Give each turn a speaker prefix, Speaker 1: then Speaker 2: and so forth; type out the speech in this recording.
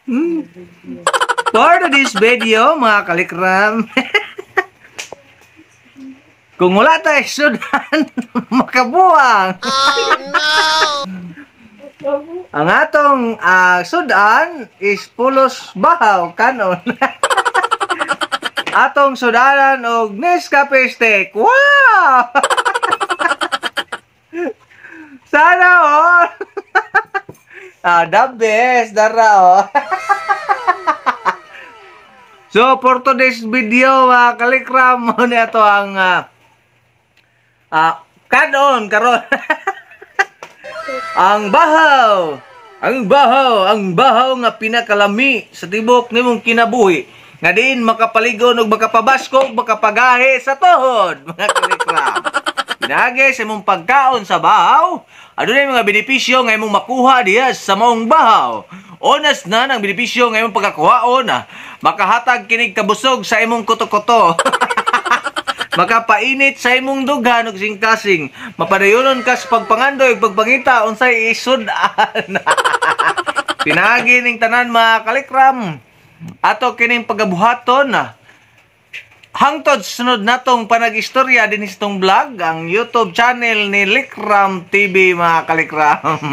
Speaker 1: Hmm. For this video, mga kalikram, kung wala tayo sudan, makabuang. Ang atong sudan is pulos bahaw, kanon. Atong sudanan og Nescafe steak. Wow! Sana all! The best, dara oh. So, for today's video, kalikram mo na ito ang karon. Ang bahaw. Ang bahaw nga pinakalami sa tibok nimong kinabuhi. Nga diin makapaligon og makapabasko og makapagahe sa tuhod, mga kalikram. Pinagi sa imong pagkaon sa bahaw, adunay mga benepisyo nga imong makuha diha sa maong bahaw. Onas na ng benepisyo nga imong pagkakuhaon, makahatag kinig kabusog sa imong kuto-kuto. Makapainit sa imong dughan ug singkasing, mapadayonon ka sa pagpangandoy ug pagpangita unsay isudan. Pinagi ning tanan mga kalikram, ato kining pagabuhaton hangtod sunod natong panag-istorya din itong vlog, ang YouTube channel ni Likram TV, mga kalikram.